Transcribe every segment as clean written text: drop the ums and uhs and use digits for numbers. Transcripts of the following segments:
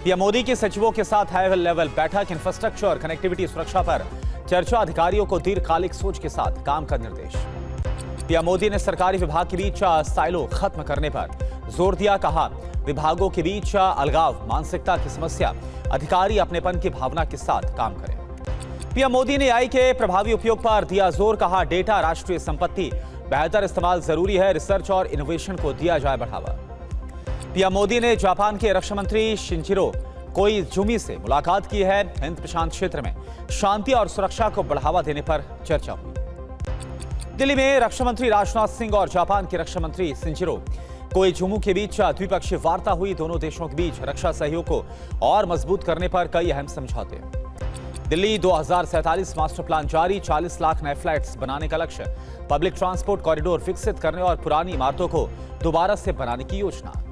PM Modi के सचिवों के साथ हाई लेवल बैठक, इंफ्रास्ट्रक्चर और कनेक्टिविटी सुरक्षा पर चर्चा, अधिकारियों को दीर्घकालिक सोच के साथ काम का निर्देश। पीएम मोदी ने सरकारी विभाग के बीच साइलो खत्म करने पर जोर दिया, कहा विभागों के बीच अलगाव मानसिकता की समस्या, अधिकारी अपनेपन की भावना के साथ काम करें। पीएम मोदी ने एआई के प्रभावी उपयोग पर दिया जोर, कहा डेटा राष्ट्रीय संपत्ति, बेहतर इस्तेमाल जरूरी है, रिसर्च और इनोवेशन को दिया जाए बढ़ावा। पीएम मोदी ने जापान के रक्षा मंत्री शिंजिरो कोइजुमी से मुलाकात की है। हिंद प्रशांत क्षेत्र में शांति और सुरक्षा को बढ़ावा देने पर चर्चा हुई। दिल्ली में रक्षा मंत्री राजनाथ सिंह और जापान के रक्षा मंत्री शिंजिरो कोइजुमी के बीच द्विपक्षीय वार्ता हुई। दोनों देशों के बीच रक्षा सहयोग को और मजबूत करने पर कई अहम समझौते। दिल्ली 2047 मास्टर प्लान जारी, 40 लाख नए फ्लैट्स बनाने का लक्ष्य, पब्लिक ट्रांसपोर्ट कॉरिडोर विकसित करने और पुरानी इमारतों को दोबारा से बनाने की योजना।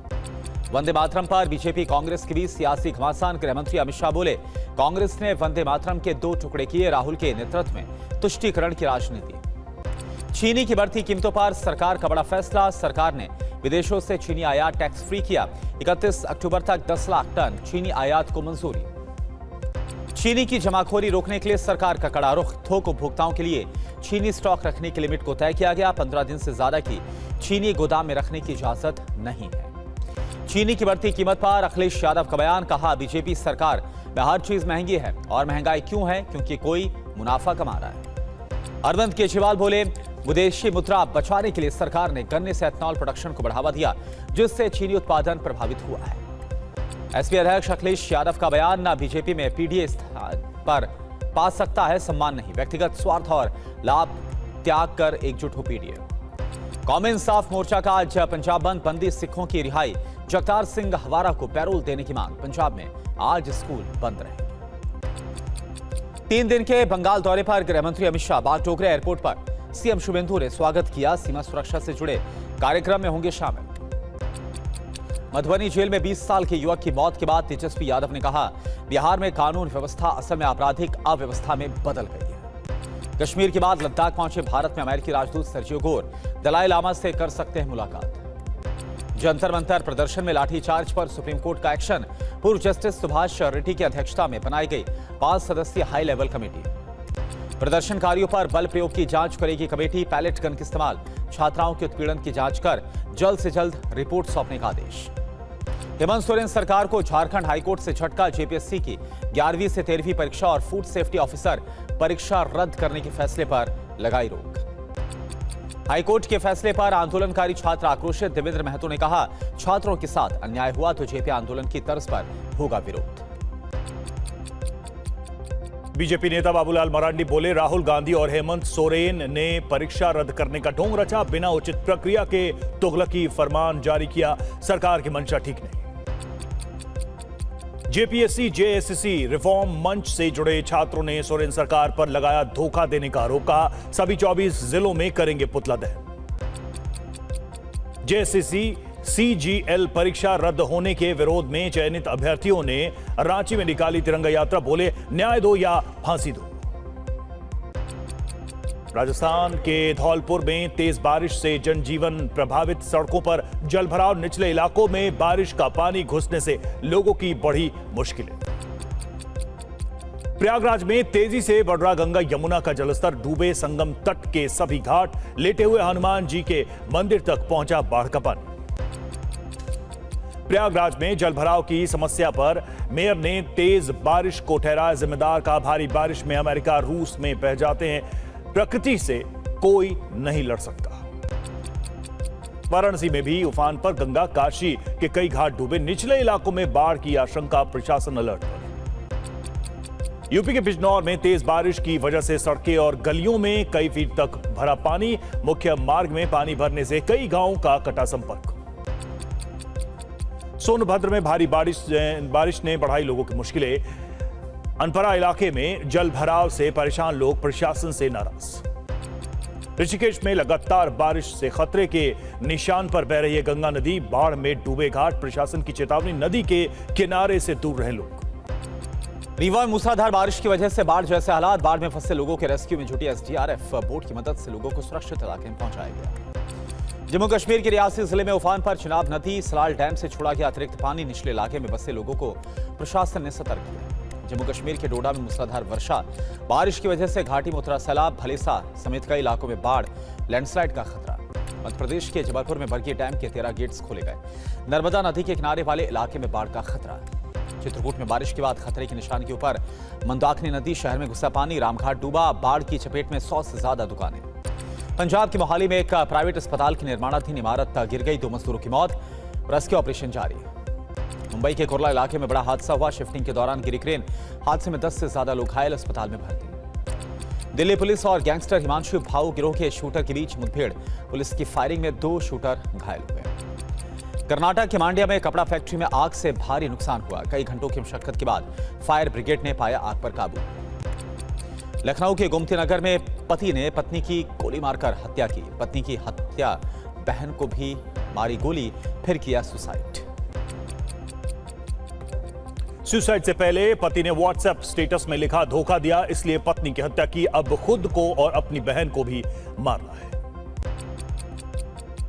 वंदे मातरम पर बीजेपी कांग्रेस के बीच सियासी घमासान, गृहमंत्री अमित शाह बोले कांग्रेस ने वंदे मातरम के 2 टुकड़े किए, राहुल के नेतृत्व में तुष्टीकरण की राजनीति। चीनी की बढ़ती कीमतों पर सरकार का बड़ा फैसला, सरकार ने विदेशों से चीनी आयात टैक्स फ्री किया। 31 अक्टूबर तक 10 लाख टन चीनी आयात को मंजूरी। चीनी की जमाखोरी रोकने के लिए सरकार का कड़ा रुख, थोक उपभोक्ताओं के लिए चीनी स्टॉक रखने की लिमिट को तय किया गया। 15 दिन से ज्यादा की चीनी गोदाम में रखने की इजाजत नहीं है। चीनी की बढ़ती कीमत पर अखिलेश यादव का बयान, कहा बीजेपी सरकार में हर चीज महंगी है और महंगाई क्यों है, क्योंकि कोई मुनाफा कमा रहा है। अरविंद केजरीवाल बोले विदेशी मुद्रा बचाने के लिए सरकार ने गन्ने से एथनॉल प्रोडक्शन को बढ़ावा दिया, जिससे चीनी उत्पादन प्रभावित हुआ है। एसपी अध्यक्ष अखिलेश यादव का बयान, ना बीजेपी में पीडीए पर पा सकता है सम्मान नहीं, व्यक्तिगत स्वार्थ और लाभ त्याग कर एकजुट हो पीडीए। कौमी इंसाफ मोर्चा का आज पंजाब बंद, बंदी सिखों की रिहाई, जगतार सिंह हवारा को पैरोल देने की मांग। पंजाब में आज स्कूल बंद रहे। 3 दिन के बंगाल दौरे पर गृहमंत्री अमित शाह बागडोगरा एयरपोर्ट पर सीएम शुभेंदु ने स्वागत किया। सीमा सुरक्षा से जुड़े कार्यक्रम में होंगे शामिल। मधुबनी जेल में 20 साल के युवक की मौत के बाद तेजस्वी यादव ने कहा बिहार में कानून व्यवस्था असल में आपराधिक अव्यवस्था में बदल गई है। कश्मीर के बाद लद्दाख पहुंचे भारत में अमेरिकी राजदूत सर्जियो गोर, दलाई लामा से कर सकते हैं मुलाकात। जंतर मंतर प्रदर्शन में लाठीचार्ज पर सुप्रीम कोर्ट का एक्शन, पूर्व जस्टिस सुभाष रेड्डी की अध्यक्षता में बनाई गई 5 सदस्यीय हाई लेवल कमेटी। प्रदर्शनकारियों पर बल प्रयोग की जांच करेगी कमेटी। पैलेट गन के इस्तेमाल, छात्राओं के उत्पीड़न की जांच कर जल्द से जल्द रिपोर्ट सौंपने का आदेश। हेमंत सोरेन सरकार को झारखंड हाईकोर्ट से झटका, जेपीएससी की 11वीं से 13वीं परीक्षा और फूड सेफ्टी ऑफिसर परीक्षा रद्द करने के फैसले पर लगाई रोक। हाईकोर्ट के फैसले पर आंदोलनकारी छात्र आक्रोशित, देवेंद्र महतो ने कहा छात्रों के साथ अन्याय हुआ तो जेपी आंदोलन की तर्ज पर होगा विरोध। बीजेपी नेता बाबूलाल मरांडी बोले राहुल गांधी और हेमंत सोरेन ने परीक्षा रद्द करने का ढोंग रचा, बिना उचित प्रक्रिया के तुगलकी फरमान जारी किया, सरकार की मंशा ठीक नहीं। जेपीएससी जेएससी रिफॉर्म मंच से जुड़े छात्रों ने सोरेन सरकार पर लगाया धोखा देने का आरोप, कहा सभी 24 जिलों में करेंगे पुतला दहन। जेएससी सीजीएल परीक्षा रद्द होने के विरोध में चयनित अभ्यर्थियों ने रांची में निकाली तिरंगा यात्रा, बोले न्याय दो या फांसी दो। राजस्थान के धौलपुर में तेज बारिश से जनजीवन प्रभावित, सड़कों पर जलभराव, निचले इलाकों में बारिश का पानी घुसने से लोगों की बढ़ी मुश्किलें। प्रयागराज में तेजी से बढ़ रहा गंगा यमुना का जलस्तर, डूबे संगम तट के सभी घाट, लेटे हुए हनुमान जी के मंदिर तक पहुंचा बाढ़ का पानी। प्रयागराज में जलभराव की समस्या पर मेयर ने तेज बारिश को ठहराया जिम्मेदार, कहा भारी बारिश में अमेरिका रूस में बह जाते हैं, प्रकृति से कोई नहीं लड़ सकता। वाराणसी में भी उफान पर गंगा, काशी के कई घाट डूबे, निचले इलाकों में बाढ़ की आशंका, प्रशासन अलर्ट पर। यूपी के बिजनौर में तेज बारिश की वजह से सड़कें और गलियों में कई फीट तक भरा पानी, मुख्य मार्ग में पानी भरने से कई गांवों का कटा संपर्क। सोनभद्र में भारी बारिश ने बढ़ाई लोगों की मुश्किलें, अनपरा इलाके में जल भराव से परेशान लोग, प्रशासन से नाराज। ऋषिकेश में लगातार बारिश से खतरे के निशान पर बह रही है गंगा नदी, बाढ़ में डूबे घाट, प्रशासन की चेतावनी, नदी के किनारे से दूर रहे लोग। रीवा में मूसलाधार बारिश की वजह से बाढ़ जैसे हालात, बाढ़ में फंसे लोगों के रेस्क्यू में जुटी एसडीआरएफ, बोट की मदद से लोगों को सुरक्षित इलाके में पहुंचाया गया। जम्मू कश्मीर के रियासी जिले में उफान पर चिनाब नदी सलाल डैम से छोड़ा गया अतिरिक्त पानी निचले इलाके में बसे लोगों को प्रशासन ने सतर्क किया। जम्मू कश्मीर के डोडा में मूसलाधार वर्षा, बारिश की वजह से घाटी में उतरा सैलाब, भलेसा समेत कई इलाकों में बाढ़, लैंडस्लाइड का खतरा। मध्य प्रदेश के जबलपुर में बरगी डैम के 13 गेट्स खोले गए। नर्मदा नदी के किनारे वाले इलाके में बाढ़ का खतरा। चित्रकूट में बारिश के बाद खतरे के निशान के ऊपर मंदाकिनी नदी, शहर में घुसा पानी, रामघाट डूबा, बाढ़ की चपेट में 100 से ज्यादा दुकानें। पंजाब के मोहाली में एक प्राइवेट अस्पताल की निर्माणाधीन इमारत गिर गई, 2 मजदूरों की मौत, रेस्क्यू ऑपरेशन जारी। मुंबई के कुर्ला इलाके में बड़ा हादसा हुआ, शिफ्टिंग के दौरान गिरी क्रेन, हादसे में 10 से ज्यादा लोग घायल, अस्पताल में भर्ती। दिल्ली पुलिस और गैंगस्टर हिमांशु भाऊ गिरोह के शूटर के बीच मुठभेड़, पुलिस की फायरिंग में 2 शूटर घायल हुए। कर्नाटक के मांड्या में कपड़ा फैक्ट्री में आग से भारी नुकसान हुआ, कई घंटों की मशक्कत के बाद फायर ब्रिगेड ने पाया आग पर काबू। लखनऊ के गोमती नगर में पति ने पत्नी की गोली मारकर हत्या की, पत्नी की हत्या, बहन को भी मारी गोली, फिर किया सुसाइड। सुसाइड से पहले पति ने व्हाट्सएप स्टेटस में लिखा, धोखा दिया इसलिए पत्नी की हत्या की, अब खुद को और अपनी बहन को भी मारना है।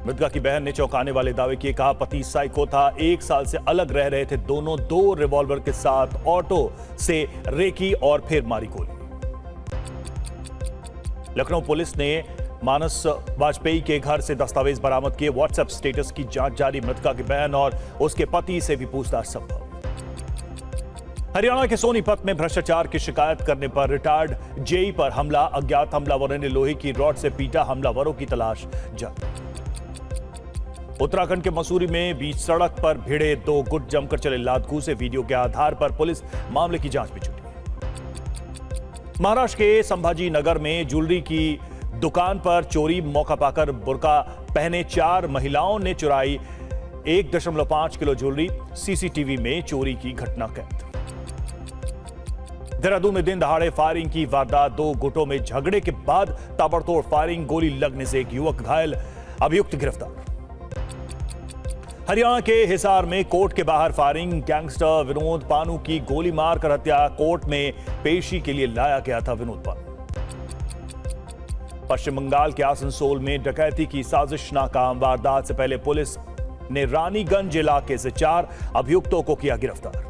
मृतका की बहन ने चौंकाने वाले दावे किए, कहा पति साइको था, 1 साल से अलग रह रहे थे दोनों, 2 रिवॉल्वर के साथ ऑटो से रेकी और फिर मारी गोली। लखनऊ पुलिस ने मानस वाजपेयी के घर से दस्तावेज बरामद किए, व्हाट्सएप स्टेटस की जांच जारी, मृतका की बहन और उसके पति से भी पूछताछ संभव। हरियाणा के सोनीपत में भ्रष्टाचार की शिकायत करने पर रिटायर्ड जेई पर हमला, अज्ञात हमलावरों ने लोहे की रॉड से पीटा, हमलावरों की तलाश जारी। उत्तराखंड के मसूरी में बीच सड़क पर भिड़े 2 गुट जमकर चले लात-घूंसे, वीडियो के आधार पर पुलिस मामले की जांच में जुटी। महाराष्ट्र के संभाजी नगर में ज्वेलरी की दुकान पर चोरी, मौका पाकर बुर्का पहने 4 महिलाओं ने चुराई 1.5 किलो ज्वेलरी, सीसीटीवी में चोरी की घटना कैद। देहरादून में दिन दहाड़े फायरिंग की वारदात, 2 गुटों में झगड़े के बाद ताबड़तोड़ फायरिंग, गोली लगने से एक युवक घायल, अभियुक्त गिरफ्तार। हरियाणा के हिसार में कोर्ट के बाहर फायरिंग, गैंगस्टर विनोद पानू की गोली मारकर हत्या, कोर्ट में पेशी के लिए लाया गया था विनोद पानू। पश्चिम बंगाल के आसनसोल में डकैती की साजिश नाकाम, वारदात से पहले पुलिस ने रानीगंज इलाके से 4 अभियुक्तों को किया गिरफ्तार।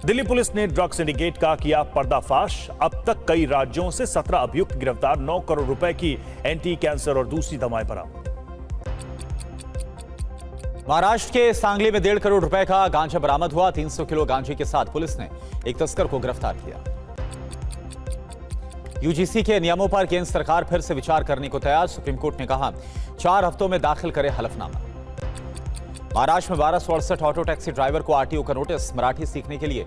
दिल्ली पुलिस ने ड्रग सिंडिकेट का किया पर्दाफाश, अब तक कई राज्यों से 17 अभियुक्त गिरफ्तार, 9 करोड़ रुपए की एंटी कैंसर और दूसरी दवाएं बरामद। महाराष्ट्र के सांगली में 1.5 करोड़ रुपए का गांजा बरामद हुआ, 300 किलो गांजे के साथ पुलिस ने एक तस्कर को गिरफ्तार किया। यूजीसी के नियमों पर केंद्र सरकार फिर से विचार करने को तैयार, सुप्रीम कोर्ट ने कहा 4 हफ्तों में दाखिल करे हलफनामा। महाराष्ट्र में 1268 ऑटो टैक्सी ड्राइवर को आरटीओ का नोटिस, मराठी सीखने के लिए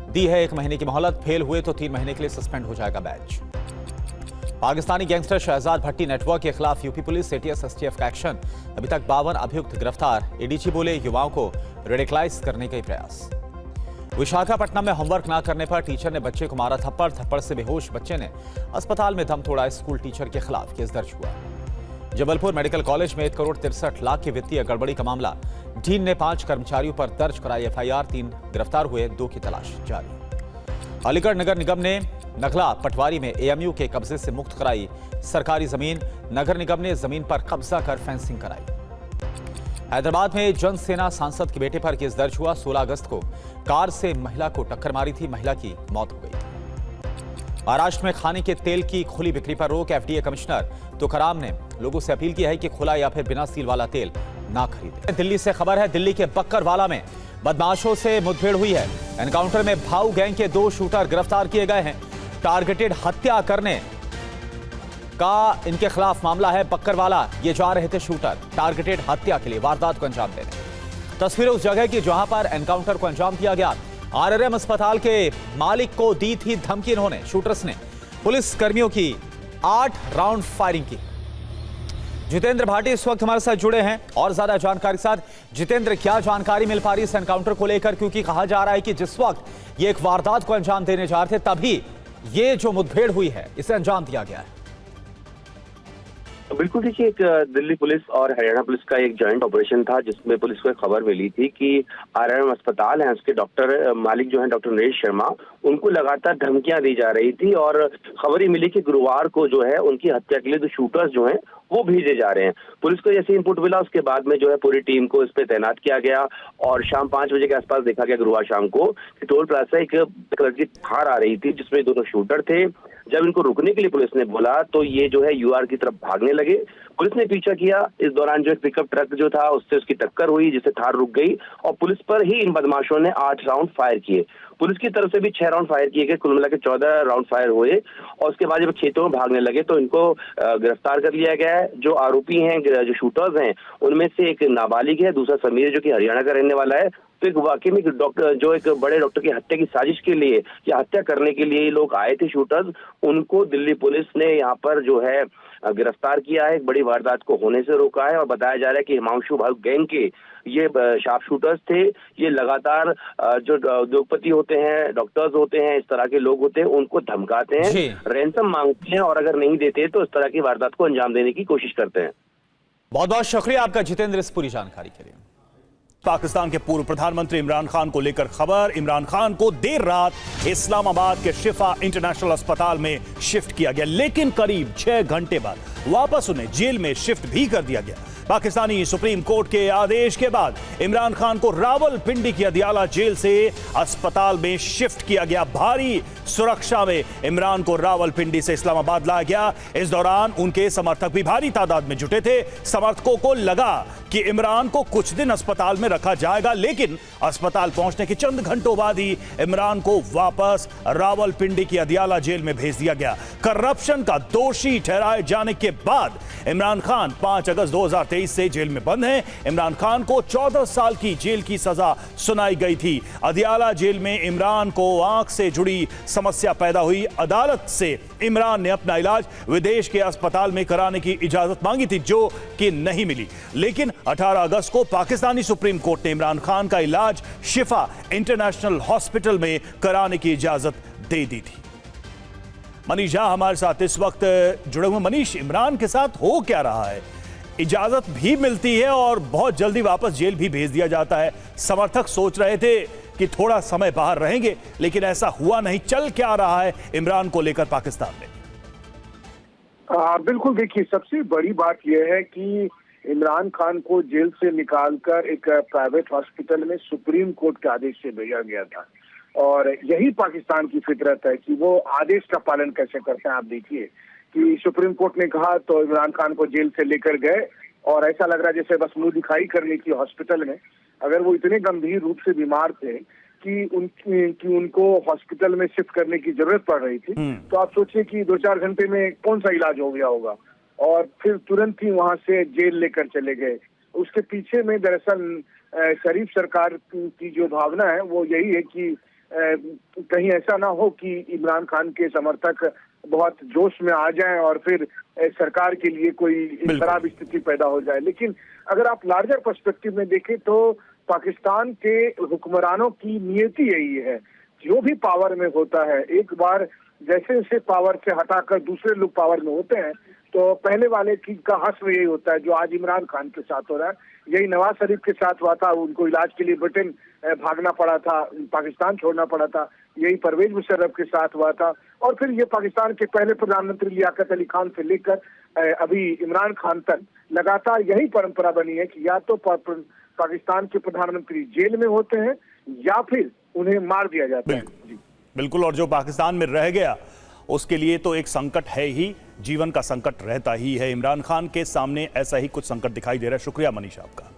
दी है 1 महीने की मोहलत, फेल हुए तो 3 महीने के लिए सस्पेंड हो जाएगा बैच। पाकिस्तानी गैंगस्टर शहजाद भट्टी नेटवर्क के खिलाफ यूपी पुलिस एटीएस एसटीएफ का एक्शन, अभी तक 52 अभियुक्त गिरफ्तार, एडीजी बोले युवाओं को रेडिकलाइज करने का प्रयास। विशाखापट्टनम में होमवर्क न करने पर टीचर ने बच्चे को मारा थप्पड़, थप्पड़ से बेहोश बच्चे ने अस्पताल में दम तोड़ा, स्कूल टीचर के खिलाफ केस दर्ज हुआ। जबलपुर मेडिकल कॉलेज में 1 करोड़ 63 लाख की वित्तीय गड़बड़ी का मामला, डीन ने 5 कर्मचारियों पर दर्ज कराई एफआईआर, 3 गिरफ्तार हुए, 2 की तलाश जारी। अलीगढ़ नगर निगम ने नगला पटवारी में एएमयू के कब्जे से मुक्त कराई सरकारी जमीन, नगर निगम ने जमीन पर कब्जा कर फेंसिंग कराई। हैदराबाद में जनसेना सांसद के बेटे पर केस दर्ज हुआ, 16 अगस्त को कार से महिला को टक्कर मारी थी, महिला की मौत हो गई। महाराष्ट्र में खाने के तेल की खुली बिक्री पर रोक, एफडीए कमिश्नर तुकाराम ने लोगों से अपील की है कि खुला या फिर बिना सील वाला तेल ना खरीदें। दिल्ली से खबर है, दिल्ली के बक्करवाला में बदमाशों से मुठभेड़ हुई है। एनकाउंटर में भाऊ गैंग के 2 शूटर गिरफ्तार किए गए हैं। टारगेटेड हत्या करने का इनके खिलाफ मामला है। बक्करवाला ये जा रहे थे शूटर टारगेटेड हत्या के लिए, वारदात को अंजाम देने। तस्वीरें उस जगह की जहां पर एनकाउंटर को अंजाम दिया गया। आरआरएम अस्पताल के मालिक को दी थी धमकी इन्होंने, शूटर्स ने पुलिस कर्मियों की 8 राउंड फायरिंग की। जितेंद्र भाटी इस वक्त हमारे साथ जुड़े हैं और ज्यादा जानकारी साथ। जितेंद्र, क्या जानकारी मिल पा रही है इस एनकाउंटर को लेकर, क्योंकि कहा जा रहा है कि जिस वक्त ये एक वारदात को अंजाम देने जा रहे थे तभी ये जो मुठभेड़ हुई है इसे अंजाम दिया गया है। बिल्कुल, देखिए, एक दिल्ली पुलिस और हरियाणा पुलिस का एक जॉइंट ऑपरेशन था जिसमें पुलिस को एक खबर मिली थी कि आरआरएम अस्पताल है, उसके डॉक्टर मालिक जो है डॉक्टर नरेश शर्मा, उनको लगातार धमकियां दी जा रही थी और खबर ही मिली कि गुरुवार को जो है उनकी हत्या के लिए 2 शूटर्स जो हैं वो भेजे जा रहे हैं। पुलिस को जैसे इनपुट मिला उसके बाद में जो है पूरी टीम को इस पे तैनात किया गया और शाम 5 बजे के आसपास देखा गया गुरुवार शाम को कि टोल प्लाजा एक कलर की थार आ रही थी जिसमें दोनों शूटर थे। जब इनको रुकने के लिए पुलिस ने बोला तो ये जो है यूआर की तरफ भागने लगे। पुलिस ने पीछा किया। इस दौरान जो एक पिकअप ट्रक जो था उससे उसकी टक्कर हुई जिससे थार रुक गई और पुलिस पर ही इन बदमाशों ने 8 राउंड फायर किए। पुलिस की तरफ से भी 6 राउंड फायर किए गए, कुल मिला के 14 राउंड फायर हुए और उसके बाद जब खेतों में भागने लगे तो इनको गिरफ्तार कर लिया गया है। जो आरोपी हैं, जो शूटर्स हैं, उनमें से एक नाबालिग है, दूसरा समीर जो कि हरियाणा का रहने वाला है। तो एक वाकई में डॉक्टर जो एक बड़े डॉक्टर की हत्या की साजिश के लिए या हत्या करने के लिए लोग आए थे शूटर्स, उनको दिल्ली पुलिस ने यहाँ पर जो है गिरफ्तार किया है। एक बड़ी वारदात को होने से रोका है और बताया जा रहा है कि हिमांशु भाग गैंग के ये शार्प शूटर्स थे। ये लगातार जो उद्योगपति होते हैं, डॉक्टर्स होते हैं, इस तरह के लोग होते हैं, उनको धमकाते हैं, रैंसम मांगते हैं और अगर नहीं देते तो इस तरह की वारदात को अंजाम देने की कोशिश करते हैं। बहुत बहुत शुक्रिया आपका जितेंद्र इस पूरी जानकारी के लिए। पाकिस्तान के पूर्व प्रधानमंत्री इमरान खान को लेकर खबर। इमरान खान को देर रात इस्लामाबाद के शिफा इंटरनेशनल अस्पताल में शिफ्ट किया गया, लेकिन करीब 6 घंटे बाद वापस उन्हें जेल में शिफ्ट भी कर दिया गया। पाकिस्तानी सुप्रीम कोर्ट के आदेश के बाद इमरान खान को रावलपिंडी की अदियाला जेल से अस्पताल में शिफ्ट किया गया। भारी सुरक्षा में इमरान को रावलपिंडी से इस्लामाबाद लाया गया। इस दौरान उनके समर्थक भी भारी तादाद में जुटे थे। समर्थकों को लगा कि इमरान को कुछ दिन अस्पताल में रखा जाएगा, लेकिन अस्पताल पहुंचने के चंद घंटों बाद ही इमरान को वापस रावलपिंडी की अदियाला जेल में भेज दिया गया। करप्शन का दोषी ठहराए जाने के बाद इमरान खान 5 अगस्त 2023 से जेल में बंद हैं। इमरान खान को 14 साल की जेल की सजा सुनाई गई थी। अदियाला जेल में इमरान को आंख से जुड़ी समस्या पैदा हुई। अदालत से इमरान ने अपना इलाज विदेश के अस्पताल में कराने की इजाजत मांगी थी, जो कि नहीं मिली। लेकिन 18 अगस्त को पाकिस्तानी सुप्रीम कोर्ट ने इमरान खान का इलाज शिफा इंटरनेशनल हॉस्पिटल में कराने की इजाजत दे दी थी। मनीष झा हमारे साथ इस वक्त जुड़े हुए। मनीष, इमरान के साथ हो क्या रहा है? इजाजत भी मिलती है और बहुत जल्दी वापस जेल भी भेज दिया जाता है। समर्थक सोच रहे थे कि थोड़ा समय बाहर रहेंगे, लेकिन ऐसा हुआ नहीं। चल क्या रहा है इमरान को लेकर पाकिस्तान में? बिल्कुल, देखिए, सबसे बड़ी बात यह है कि इमरान खान को जेल से निकालकर एक प्राइवेट हॉस्पिटल में सुप्रीम कोर्ट के आदेश से भेजा गया था और यही पाकिस्तान की फितरत है कि वो आदेश का पालन कैसे करते हैं। आप देखिए कि सुप्रीम कोर्ट ने कहा तो इमरान खान को जेल से लेकर गए और ऐसा लग रहा है जैसे बस मुंह दिखाई करने की हॉस्पिटल में। अगर वो इतने गंभीर रूप से बीमार थे कि उनको हॉस्पिटल में शिफ्ट करने की जरूरत पड़ रही थी, तो आप सोचिए कि 2-4 घंटे में कौन सा इलाज हो गया होगा और फिर तुरंत ही वहां से जेल लेकर चले गए। उसके पीछे में दरअसल शरीफ सरकार की जो भावना है वो यही है कि कहीं ऐसा ना हो कि इमरान खान के समर्थक बहुत जोश में आ जाएं और फिर सरकार के लिए कोई खराब स्थिति पैदा हो जाए। लेकिन अगर आप लार्जर पर्सपेक्टिव में देखें तो पाकिस्तान के हुक्मरानों की नियति यही है, जो भी पावर में होता है, एक बार जैसे जैसे पावर से हटाकर दूसरे लोग पावर में होते हैं तो पहले वाले की का हश्र यही होता है, जो आज इमरान खान के साथ हो रहा है। यही नवाज शरीफ के साथ हुआ था, उनको इलाज के लिए ब्रिटेन भागना पड़ा था, पाकिस्तान छोड़ना पड़ा था। यही परवेज मुशर्रफ के साथ हुआ था और फिर ये पाकिस्तान के पहले प्रधानमंत्री लियाकत अली खान से लेकर अभी इमरान खान तक लगातार यही परंपरा बनी है कि या तो पाकिस्तान के प्रधानमंत्री जेल में होते हैं या फिर उन्हें मार दिया जाता है। बिल्कुल, और जो पाकिस्तान में रह गया उसके लिए तो एक संकट है ही, जीवन का संकट रहता ही है। इमरान खान के सामने ऐसा ही कुछ संकट दिखाई दे रहा है। शुक्रिया मनीष आपका।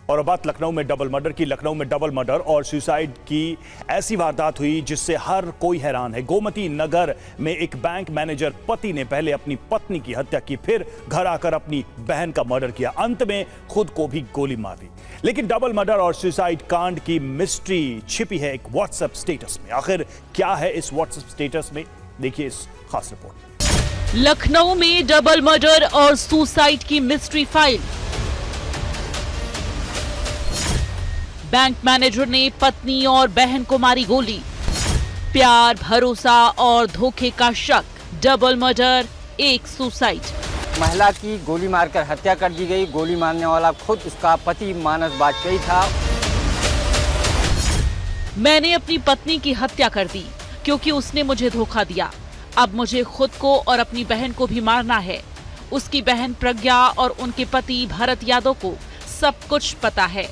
और अब बात लखनऊ में डबल मर्डर की। लखनऊ में डबल मर्डर और सुसाइड की ऐसी वारदात हुई जिससे हर कोई हैरान है। गोमती नगर में एक बैंक मैनेजर पति ने पहले अपनी पत्नी की हत्या की, फिर घर आकर अपनी बहन का मर्डर किया, अंत में खुद को भी गोली मार दी। लेकिन डबल मर्डर और सुसाइड कांड की मिस्ट्री छिपी है एक व्हाट्सएप स्टेटस में। आखिर क्या है इस व्हाट्सएप स्टेटस में, देखिए इस खास रिपोर्ट। लखनऊ में डबल मर्डर और सुसाइड की मिस्ट्री फाइल। बैंक मैनेजर ने पत्नी और बहन को मारी गोली। प्यार, भरोसा और धोखे का शक, डबल मर्डर, एक सुसाइड। महिला की गोली मारकर हत्या कर दी गई। गोली मारने वाला खुद उसका पति मानस वाजपेयी था। मैंने अपनी पत्नी की हत्या कर दी क्योंकि उसने मुझे धोखा दिया। अब मुझे खुद को और अपनी बहन को भी मारना है। उसकी बहन प्रज्ञा और उनके पति भरत यादव को सब कुछ पता है।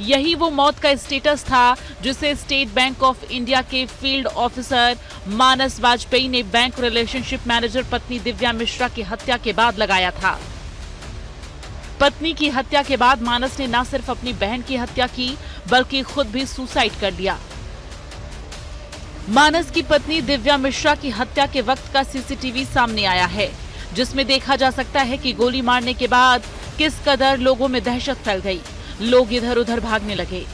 यही वो मौत का स्टेटस था जिसे स्टेट बैंक ऑफ इंडिया के फील्ड ऑफिसर मानस वाजपेयी ने बैंक रिलेशनशिप मैनेजर पत्नी दिव्या मिश्रा की हत्या के बाद लगाया था। पत्नी की हत्या के बाद मानस ने न सिर्फ अपनी बहन की हत्या की बल्कि खुद भी सुसाइड कर लिया। मानस की पत्नी दिव्या मिश्रा की हत्या के वक्त का सीसीटीवी सामने आया है, जिसमें देखा जा सकता है कि गोली मारने के बाद किस कदर लोगों में दहशत फैल गई। लोग इधर उधर भागने लगे।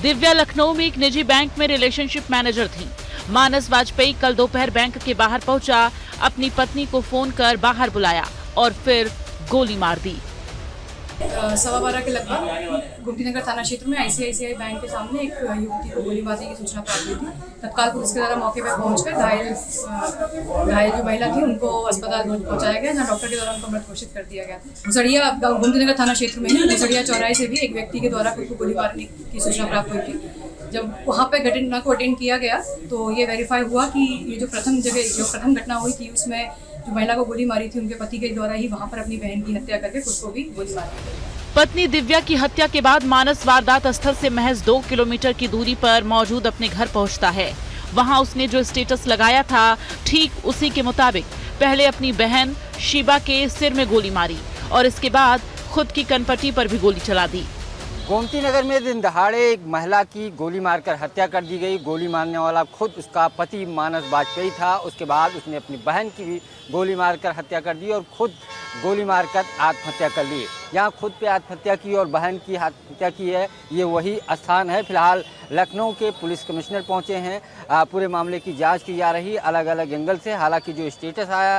दिव्या लखनऊ में एक निजी बैंक में रिलेशनशिप मैनेजर थी। मानस वाजपेयी कल दोपहर बैंक के बाहर पहुंचा, अपनी पत्नी को फोन कर बाहर बुलाया और फिर गोली मार दी। 12:15 के लगभग गोमतीनगर थाना क्षेत्र में आईसीआईसीआई बैंक के सामने एक युवती को गोली मारने की सूचना प्राप्त हुई थी। तत्काल पुलिस के द्वारा मौके पर पहुंचकर घायल जो महिला थी उनको अस्पताल पहुंचाया गया, जहां डॉक्टर के द्वारा उनको मृत घोषित कर दिया गया था। मुसड़िया गोमतीनगर थाना क्षेत्र में ही मुसड़िया चौराहे से भी एक व्यक्ति के द्वारा खुद को गोली मारने की सूचना प्राप्त हुई थी। जब वहाँ पे घटना को अटेंड किया गया तो ये वेरीफाई हुआ कि ये जो प्रथम घटना हुई थी उसमें जो महिला को गोली मारी थी उनके पति के द्वारा ही वहाँ पर अपनी बहन की हत्या करके खुद को भी गोली मारी। पत्नी दिव्या की हत्या के बाद मानस वारदात स्थल से महज 2 किलोमीटर की दूरी पर मौजूद अपने घर पहुंचता है। वहां उसने जो स्टेटस लगाया था ठीक उसी के मुताबिक पहले अपनी बहन शिबा के सिर में गोली मारी और इसके बाद खुद की कनपटी पर भी गोली चला दी। गोमती नगर में दिन दहाड़े एक महिला की गोली मारकर हत्या कर दी गई। गोली मारने वाला खुद उसका पति मानस वाजपेयी था। उसके बाद उसने अपनी बहन की भी गोली मारकर हत्या कर दी और खुद गोली मारकर आत्महत्या कर ली। यहाँ खुद पे आत्महत्या की और बहन की हत्या की है, ये वही स्थान है। फिलहाल लखनऊ के पुलिस कमिश्नर पहुँचे हैं। पूरे मामले की जाँच की जा रही अलग अलग एंगल से। हालाँकि जो स्टेटस आया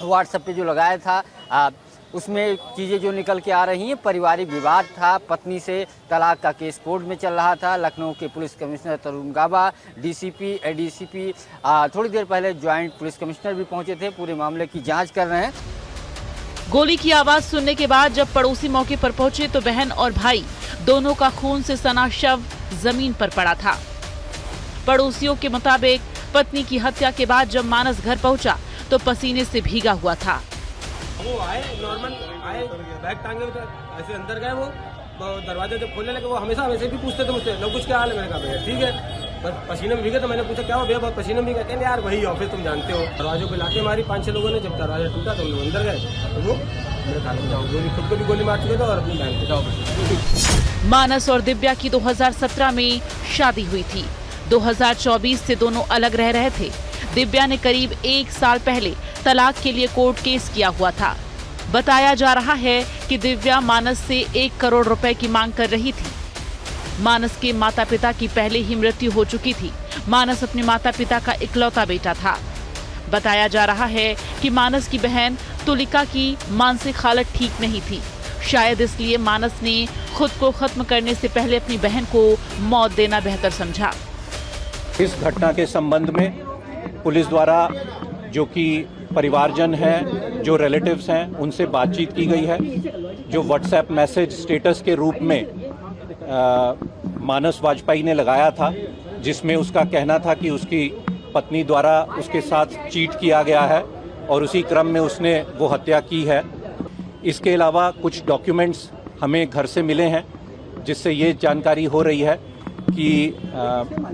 व्हाट्सएप पे जो लगाया था उसमें चीज़ें जो निकल के आ रही हैं, पारिवारिक विवाद था, पत्नी से तलाक का केस कोर्ट में चल रहा था। लखनऊ के पुलिस कमिश्नर तरुण गाबा, डीसीपी, एडीसीपी थोड़ी देर पहले ज्वाइंट पुलिस कमिश्नर भी पहुंचे थे, पूरे मामले की जांच कर रहे हैं। गोली की आवाज सुनने के बाद जब पड़ोसी मौके पर पहुंचे तो बहन और भाई दोनों का खून से सना शव जमीन पर पड़ा था। पड़ोसियों के मुताबिक पत्नी की हत्या के बाद जब मानस घर पहुंचा तो पसीने से भीगा हुआ था। वो आए नॉर्मल आए, बैग टांगे हुए ऐसे अंदर गए। वो दरवाजा जब खोलने लगे वो हमेशा वैसे भी पूछते थे मुझसे, लोग कुछ क्या हाल है? मैंने कहा भैया ठीक है, बस पसीने में भीगे। तो मैंने पूछा क्या हो भैया बहुत पसीने में भीगा? कहते यार वही ऑफिस तुम जानते हो। दरवाजों को लाके मारी 5-6 लोगों ने। जब दरवाजा टूटा तो हम लोग अंदर गए तो वो मेरे थाने में जाओ, गोली खुद को भी गोली मार चुके थे और अपनी बहन को जाओ। मानस और दिव्या की 2017 में शादी हुई थी। 2024 से दोनों अलग रह रहे थे। दिव्या ने करीब 1 साल पहले तलाक के लिए कोर्ट केस किया हुआ था। बताया जा रहा है कि दिव्या मानस से 1 करोड़ रुपए की मांग कर रही थी। मानस के माता पिता की पहले ही मृत्यु हो चुकी थी। मानस अपने माता पिता का इकलौता बेटा था। बताया जा रहा है कि मानस की बहन तुलिका की मानसिक हालत ठीक नहीं थी। शायद इसलिए मानस ने खुद को खत्म करने से पहले अपनी बहन को मौत देना बेहतर समझा। इस घटना के संबंध में पुलिस द्वारा जो कि परिवारजन हैं, जो रिलेटिव्स हैं, उनसे बातचीत की गई है। जो व्हाट्सएप मैसेज स्टेटस के रूप में मानस वाजपेयी ने लगाया था, जिसमें उसका कहना था कि उसकी पत्नी द्वारा उसके साथ चीट किया गया है और उसी क्रम में उसने वो हत्या की है। इसके अलावा कुछ डॉक्यूमेंट्स हमें घर से मिले हैं, जिससे ये जानकारी हो रही है कि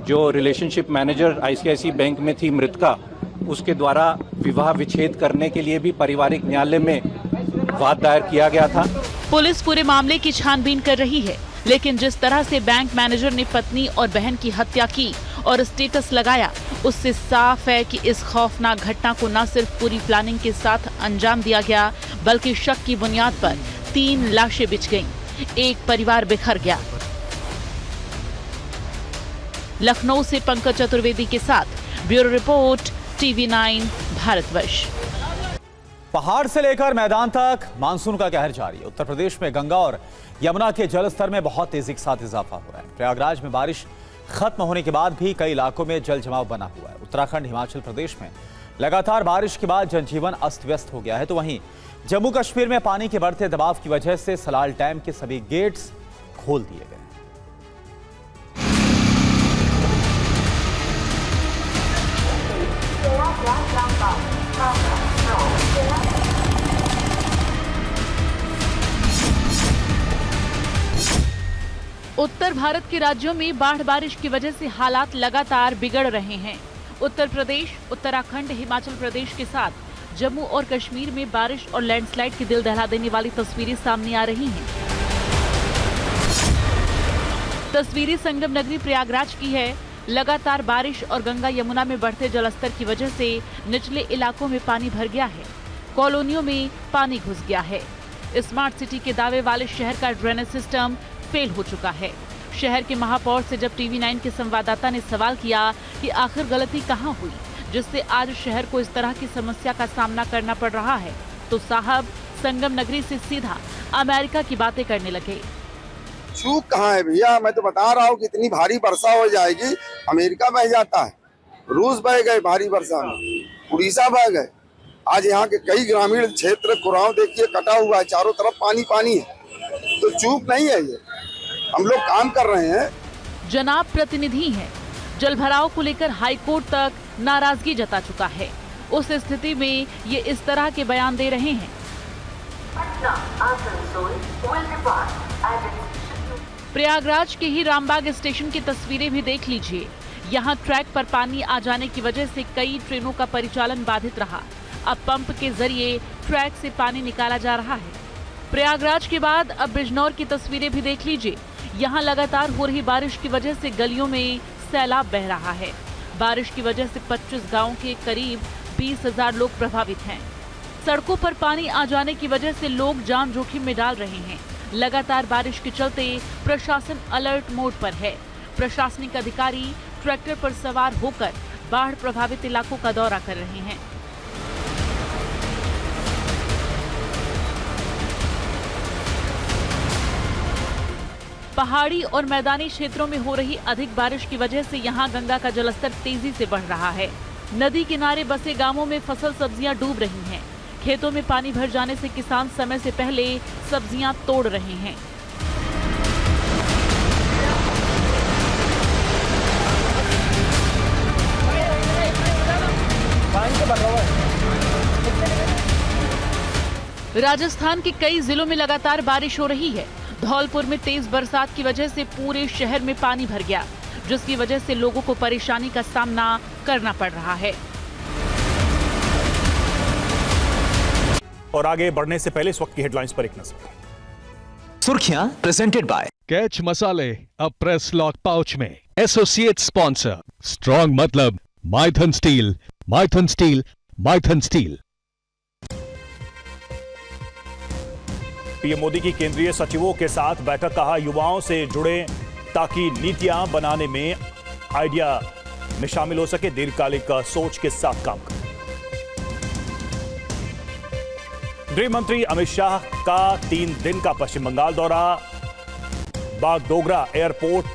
जो रिलेशनशिप मैनेजर आईसीआईसीआई बैंक में थी मृतका, उसके द्वारा विवाह विच्छेद करने के लिए भी पारिवारिक न्यायालय में वाद दायर किया गया था। पुलिस पूरे मामले की छानबीन कर रही है, लेकिन जिस तरह से बैंक मैनेजर ने पत्नी और बहन की हत्या की और स्टेटस लगाया, उससे साफ है कि इस खौफनाक घटना को न सिर्फ पूरी प्लानिंग के साथ अंजाम दिया गया, बल्कि शक की बुनियाद पर 3 लाशें बिछ गईं, एक परिवार बिखर गया। लखनऊ से पंकज चतुर्वेदी के साथ ब्यूरो रिपोर्ट, TV9 भारतवर्ष। पहाड़ से लेकर मैदान तक मानसून का कहर जारी है। उत्तर प्रदेश में गंगा और यमुना के जलस्तर में बहुत तेजी के साथ इजाफा हो रहा है। प्रयागराज में बारिश खत्म होने के बाद भी कई इलाकों में जल जमाव बना हुआ है। उत्तराखंड, हिमाचल प्रदेश में लगातार बारिश के बाद जनजीवन अस्त व्यस्त हो गया है, तो वहीं जम्मू कश्मीर में पानी के बढ़ते दबाव की वजह से सलाल डैम के सभी गेट्स खोल दिए गए। उत्तर भारत के राज्यों में बाढ़ बारिश की वजह से हालात लगातार बिगड़ रहे हैं। उत्तर प्रदेश, उत्तराखंड, हिमाचल प्रदेश के साथ जम्मू और कश्मीर में बारिश और लैंडस्लाइड की दिल दहला देने वाली तस्वीरें सामने आ रही हैं। तस्वीरें संगम नगरी प्रयागराज की है। लगातार बारिश और गंगा यमुना में बढ़ते जलस्तर की वजह से निचले इलाकों में पानी भर गया है। कॉलोनियों में पानी घुस गया है। स्मार्ट सिटी के दावे वाले शहर का ड्रेनेज सिस्टम फेल हो चुका है। शहर के महापौर से जब TV9 के संवाददाता ने सवाल किया कि आखिर गलती कहां हुई जिससे आज शहर को इस तरह की समस्या का सामना करना पड़ रहा है, तो साहब संगम नगरी से सीधा अमेरिका की बातें करने लगे। चूक कहाँ है भैया, मैं तो बता रहा हूँ कि इतनी भारी वर्षा हो जाएगी, अमेरिका बह जाता है, रूस बह गए भारी वर्षा में, उड़ीसा बह गए। आज यहाँ के कई ग्रामीण क्षेत्र कुराव देखिए कटा हुआ है, चारों तरफ पानी पानी है। तो चूक नहीं है ये, हम लोग काम कर रहे हैं। जनाब प्रतिनिधि हैं, जलभराव को लेकर हाईकोर्ट तक नाराजगी जता चुका है। उस स्थिति में ये इस तरह के बयान दे रहे हैं। प्रयागराज के ही रामबाग स्टेशन की तस्वीरें भी देख लीजिए। यहाँ ट्रैक पर पानी आ जाने की वजह से कई ट्रेनों का परिचालन बाधित रहा। अब पंप के जरिए ट्रैक से पानी निकाला जा रहा है। प्रयागराज के बाद अब बिजनौर की तस्वीरें भी देख लीजिए। यहाँ लगातार हो रही बारिश की वजह से गलियों में सैलाब बह रहा है। बारिश की वजह से 25 गांवों के करीब 20,000 लोग प्रभावित हैं। सड़कों पर पानी आ जाने की वजह से लोग जान जोखिम में डाल रहे हैं। लगातार बारिश के चलते प्रशासन अलर्ट मोड पर है। प्रशासनिक अधिकारी ट्रैक्टर पर सवार होकर बाढ़ प्रभावित इलाकों का दौरा कर रहे हैं। पहाड़ी और मैदानी क्षेत्रों में हो रही अधिक बारिश की वजह से यहां गंगा का जलस्तर तेजी से बढ़ रहा है। नदी किनारे बसे गांवों में फसल सब्जियां डूब रही हैं। खेतों में पानी भर जाने से किसान समय से पहले सब्जियां तोड़ रहे हैं। राजस्थान के कई जिलों में लगातार बारिश हो रही है। धौलपुर में तेज बरसात की वजह से पूरे शहर में पानी भर गया, जिसकी वजह से लोगों को परेशानी का सामना करना पड़ रहा है। और आगे बढ़ने से पहले इस वक्त की हेडलाइंस पर एक नजर। सुर्खियां प्रेजेंटेड बाय कैच मसाले, अब प्रेस लॉक पाउच में। एसोसिएट स्पॉन्सर स्ट्रॉन्ग मतलब Maithan steel, Maithan steel, Maithan steel. PM Modi की केंद्रीय सचिवों के साथ बैठक, कहा युवाओं से जुड़े ताकि नीतियां बनाने में आइडिया में शामिल हो सके, दीर्घकालिक सोच के साथ काम करें। गृह मंत्री अमित शाह का 3 दिन का पश्चिम बंगाल दौरा, बागडोगरा एयरपोर्ट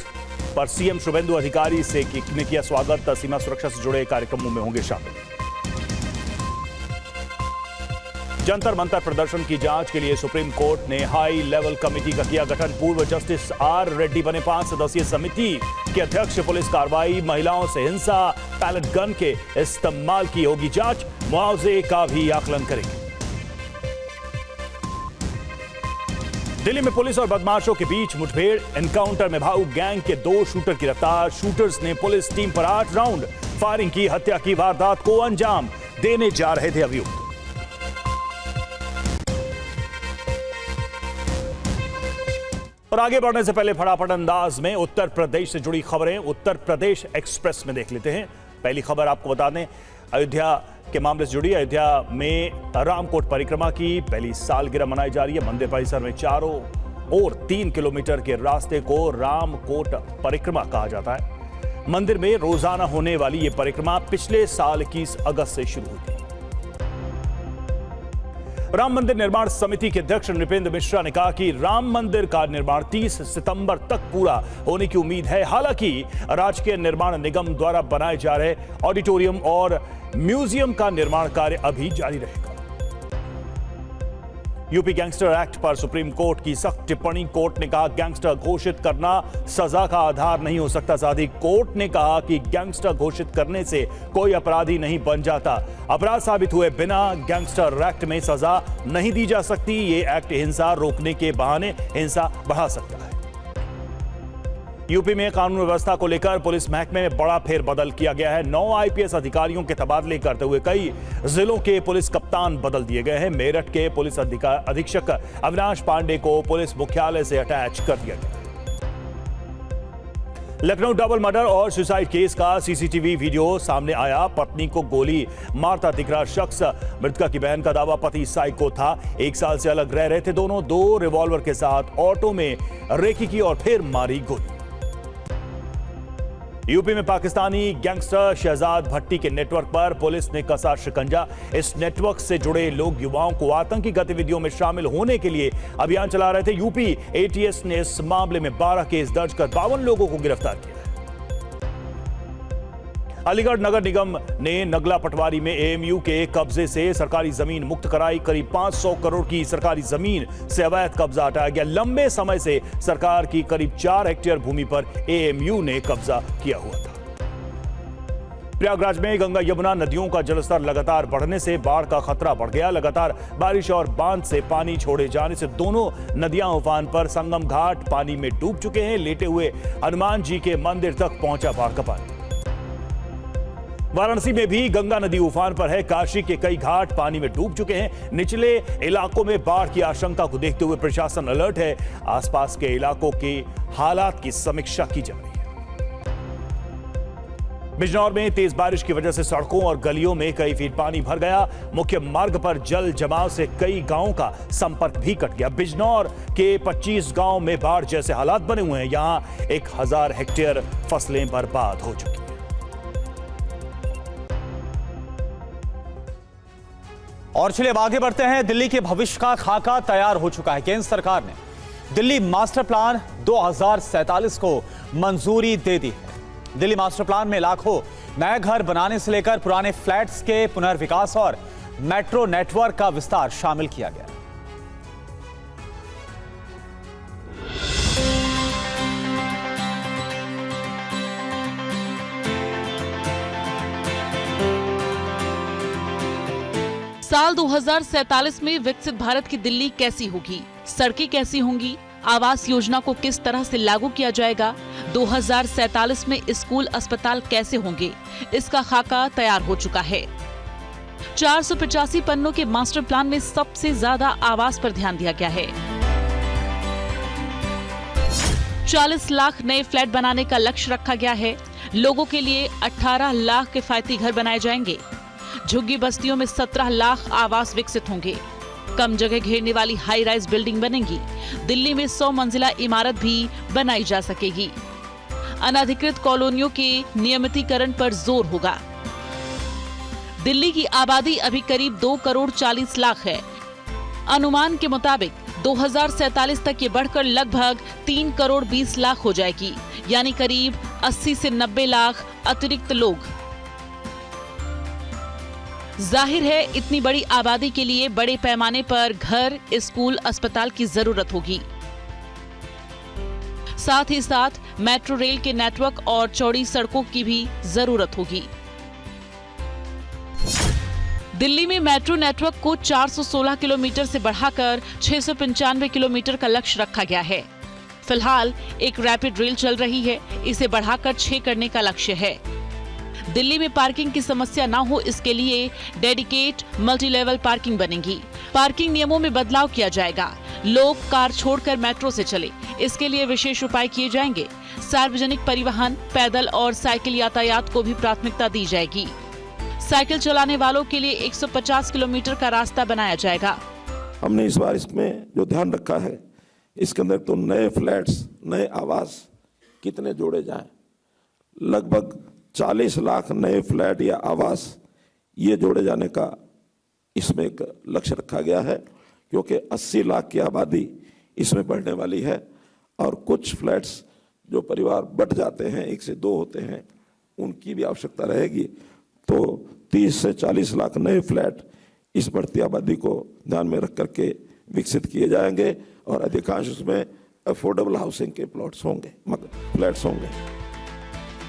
पर सीएम शुभेंदु अधिकारी से ने किया स्वागत, सीमा सुरक्षा से जुड़े कार्यक्रमों में होंगे शामिल। जंतर मंतर प्रदर्शन की जांच के लिए सुप्रीम कोर्ट ने हाई लेवल कमेटी का किया गठन, पूर्व जस्टिस आर रेड्डी बने 5 सदस्यीय समिति के अध्यक्ष। पुलिस कार्रवाई, महिलाओं से हिंसा, पैलेट गन के इस्तेमाल की होगी जांच, मुआवजे का भी आकलन करेंगे। दिल्ली में पुलिस और बदमाशों के बीच मुठभेड़, एनकाउंटर में भावुक गैंग के 2 शूटर गिरफ्तार। शूटर्स ने पुलिस टीम पर 8 राउंड फायरिंग की, हत्या की वारदात को अंजाम देने जा रहे थे अभियुक्त। और आगे बढ़ने से पहले फटाफट अंदाज में उत्तर प्रदेश से जुड़ी खबरें उत्तर प्रदेश एक्सप्रेस में देख लेते हैं। पहली खबर आपको बता दें, अयोध्या के मामले से जुड़ी। अयोध्या में रामकोट परिक्रमा की पहली सालगिरह मनाई जा रही है। मंदिर परिसर में चारों ओर 3 किलोमीटर के रास्ते को रामकोट परिक्रमा कहा जाता है। मंदिर में रोजाना होने वाली ये परिक्रमा पिछले साल 21 अगस्त से शुरू हुई थी। राम मंदिर निर्माण समिति के अध्यक्ष नृपेंद्र मिश्रा ने कहा कि राम मंदिर का निर्माण 30 सितंबर तक पूरा होने की उम्मीद है। हालांकि राजकीय निर्माण निगम द्वारा बनाए जा रहे ऑडिटोरियम और म्यूजियम का निर्माण कार्य अभी जारी रहेगा। यूपी गैंगस्टर एक्ट पर सुप्रीम कोर्ट की सख्त टिप्पणी। कोर्ट ने कहा गैंगस्टर घोषित करना सजा का आधार नहीं हो सकता। साथ ही कोर्ट ने कहा कि गैंगस्टर घोषित करने से कोई अपराधी नहीं बन जाता। अपराध साबित हुए बिना गैंगस्टर एक्ट में सजा नहीं दी जा सकती। ये एक्ट हिंसा रोकने के बहाने हिंसा बढ़ा सकता है। यूपी में कानून व्यवस्था को लेकर पुलिस महकमे में बड़ा फेरबदल किया गया है। 9 आईपीएस अधिकारियों के तबादले करते हुए कई जिलों के पुलिस कप्तान बदल दिए गए हैं। मेरठ के पुलिस अधीक्षक अविनाश पांडे को पुलिस मुख्यालय से अटैच कर दिया गया। लखनऊ डबल मर्डर और सुसाइड केस का सीसीटीवी वीडियो सामने आया। पत्नी को गोली मारता दिख रहा शख्स मृतका की बहन का दावा पति साइको था। 1 साल से अलग रह रहे थे दोनों। 2 रिवॉल्वर के साथ ऑटो में रेकी की और फिर मारी गोली। यूपी में पाकिस्तानी गैंगस्टर शहजाद भट्टी के नेटवर्क पर पुलिस ने कसा शिकंजा। इस नेटवर्क से जुड़े लोग युवाओं को आतंकी गतिविधियों में शामिल होने के लिए अभियान चला रहे थे। यूपी एटीएस ने इस मामले में 12 केस दर्ज कर 52 लोगों को गिरफ्तार किया। अलीगढ़ नगर निगम ने नगला पटवारी में एएमयू के कब्जे से सरकारी जमीन मुक्त कराई। करीब 500 करोड़ की सरकारी जमीन से अवैध कब्जा हटाया गया। लंबे समय से सरकार की करीब 4 हेक्टेयर भूमि पर एएमयू ने कब्जा किया हुआ था। प्रयागराज में गंगा यमुना नदियों का जलस्तर लगातार बढ़ने से बाढ़ का खतरा बढ़ गया। लगातार बारिश और बांध से पानी छोड़े जाने से दोनों नदियां उफान पर। संगम घाट पानी में डूब चुके हैं। लेटे हुए हनुमान जी के मंदिर तक पहुंचा बाढ़ का पानी। वाराणसी में भी गंगा नदी उफान पर है। काशी के कई घाट पानी में डूब चुके हैं। निचले इलाकों में बाढ़ की आशंका को देखते हुए प्रशासन अलर्ट है। आसपास के इलाकों के हालात की समीक्षा की जा रही है। बिजनौर में तेज बारिश की वजह से सड़कों और गलियों में कई फीट पानी भर गया। मुख्य मार्ग पर जल जमाव से कई गांवों का संपर्क भी कट गया। बिजनौर के 25 गांव में बाढ़ जैसे हालात बने हुए हैं। यहां 1000 हेक्टेयर फसलें बर्बाद हो चुकी हैं। और चलिए अब आगे बढ़ते हैं। दिल्ली के भविष्य का खाका तैयार हो चुका है। केंद्र सरकार ने दिल्ली मास्टर प्लान 2047 को मंजूरी दे दी है। दिल्ली मास्टर प्लान में लाखों नए घर बनाने से लेकर पुराने फ्लैट्स के पुनर्विकास और मेट्रो नेटवर्क का विस्तार शामिल किया गया। साल 2047 में विकसित भारत की दिल्ली कैसी होगी, सड़कें कैसी होंगी, आवास योजना को किस तरह से लागू किया जाएगा, 2047 में स्कूल अस्पताल कैसे होंगे, इसका खाका तैयार हो चुका है। 485 पन्नों के मास्टर प्लान में सबसे ज्यादा आवास पर ध्यान दिया गया है। 40 लाख नए फ्लैट बनाने का लक्ष्य रखा गया है। लोगों के लिए 18 लाख किफायती घर बनाए जाएंगे। झुग्गी बस्तियों में 17 लाख आवास विकसित होंगे। कम जगह घेरने वाली हाई राइज बिल्डिंग बनेंगी। दिल्ली में 100 मंजिला इमारत भी बनाई जा सकेगी। अनधिकृत कॉलोनियों के नियमितीकरण पर जोर होगा। दिल्ली की आबादी अभी करीब 2 करोड़ 40 लाख है। अनुमान के मुताबिक 2047 तक ये बढ़कर लगभग 3 करोड़ 20 लाख हो जाएगी, यानी करीब 80 से 90 लाख अतिरिक्त लोग। जाहिर है इतनी बड़ी आबादी के लिए बड़े पैमाने पर घर, स्कूल, अस्पताल की जरूरत होगी। साथ ही साथ मेट्रो रेल के नेटवर्क और चौड़ी सड़कों की भी जरूरत होगी। दिल्ली में मेट्रो नेटवर्क को 416 किलोमीटर से बढ़ाकर 695 किलोमीटर का लक्ष्य रखा गया है। फिलहाल एक रैपिड रेल चल रही है, इसे बढ़ाकर 6 करने का लक्ष्य है। दिल्ली में पार्किंग की समस्या ना हो, इसके लिए डेडिकेट मल्टी लेवल पार्किंग बनेगी। पार्किंग नियमों में बदलाव किया जाएगा। लोग कार छोड़कर मेट्रो से चले, इसके लिए विशेष उपाय किए जाएंगे। सार्वजनिक परिवहन, पैदल और साइकिल यातायात को भी प्राथमिकता दी जाएगी। साइकिल चलाने वालों के लिए 150 किलोमीटर का रास्ता बनाया जाएगा। हमने इस बार इसमें जो ध्यान रखा है, इसके अंदर तो नए फ्लैट्स, नए आवास कितने जोड़े जाएं, लगभग 40 लाख नए फ्लैट या आवास ये जोड़े जाने का इसमें एक लक्ष्य रखा गया है, क्योंकि 80 लाख की आबादी इसमें बढ़ने वाली है। और कुछ फ्लैट्स जो परिवार बट जाते हैं, 1 से 2 होते हैं, उनकी भी आवश्यकता रहेगी। तो 30 से 40 लाख नए फ्लैट इस बढ़ती आबादी को ध्यान में रख करके विकसित किए जाएंगे और अधिकांश उसमें अफोर्डेबल हाउसिंग के प्लॉट्स होंगे, फ्लैट्स होंगे।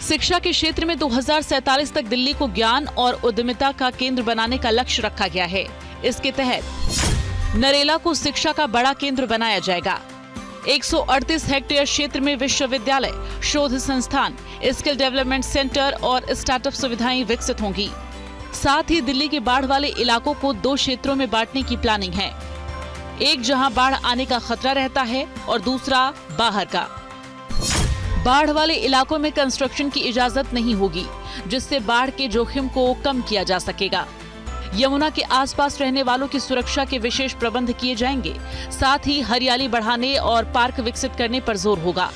शिक्षा के क्षेत्र में 2047 तक दिल्ली को ज्ञान और उद्यमिता का केंद्र बनाने का लक्ष्य रखा गया है। इसके तहत नरेला को शिक्षा का बड़ा केंद्र बनाया जाएगा। 138 हेक्टेयर क्षेत्र में विश्वविद्यालय, शोध संस्थान, स्किल डेवलपमेंट सेंटर और स्टार्टअप सुविधाएं विकसित होंगी। साथ ही दिल्ली के बाढ़ वाले इलाकों को 2 क्षेत्रों में बांटने की प्लानिंग है। एक जहां बाढ़ आने का खतरा रहता है और दूसरा बाहर का। बाढ़ वाले इलाकों में कंस्ट्रक्शन की इजाजत नहीं होगी, जिससे बाढ़ के जोखिम को कम किया जा सकेगा। यमुना के आसपास रहने वालों की सुरक्षा के विशेष प्रबंध किए जाएंगे। साथ ही हरियाली बढ़ाने और पार्क विकसित करने पर जोर होगा।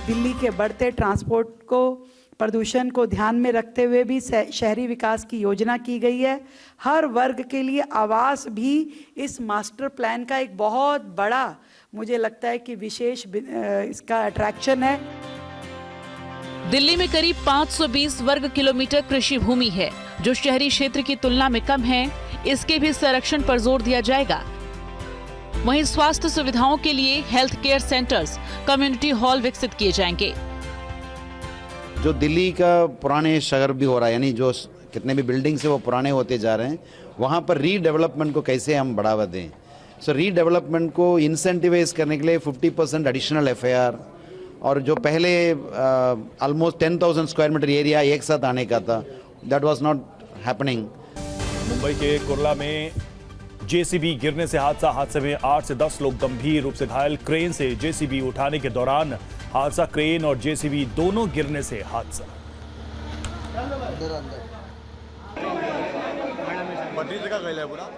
दिल्ली के बढ़ते ट्रांसपोर्ट को, प्रदूषण को ध्यान में रखते हुए भी शहरी विकास की योजना की गई है। हर वर्ग के लिए आवास भी इस मास्टर प्लान का एक बहुत बड़ा, मुझे लगता है कि विशेष इसका अट्रैक्शन है। दिल्ली में करीब 520 वर्ग किलोमीटर कृषि भूमि है, जो शहरी क्षेत्र की तुलना में कम है। इसके भी संरक्षण पर जोर दिया जाएगा। वहीं स्वास्थ्य सुविधाओं के लिए health care centres, community hall विकसित किए जाएंगे। जो दिल्ली का पुराने शहर भी हो रहा है, यानी जो कितने भी बिल्डिंग्स है वो पुराने होते जा रहे हैं, वहाँ पर रीडेवलपमेंट को कैसे हम बढ़ावा दें। सो रीडेवलपमेंट को इंसेंटिवाइज करने के लिए 50% एडिशनल FAR, और जो पहले ऑलमोस्ट 10,000 स्क्वायर मीटर एरिया एक साथ आने का था, that was not happening. Mumbai के कुर्ला में JCB गिरने से हादसे में 8 से 10 लोग गंभीर रूप से घायल। क्रेन से JCB उठाने के दौरान हादसा, क्रेन और JCB दोनों गिरने से हादसा। पटरी जगह गया है पूरा।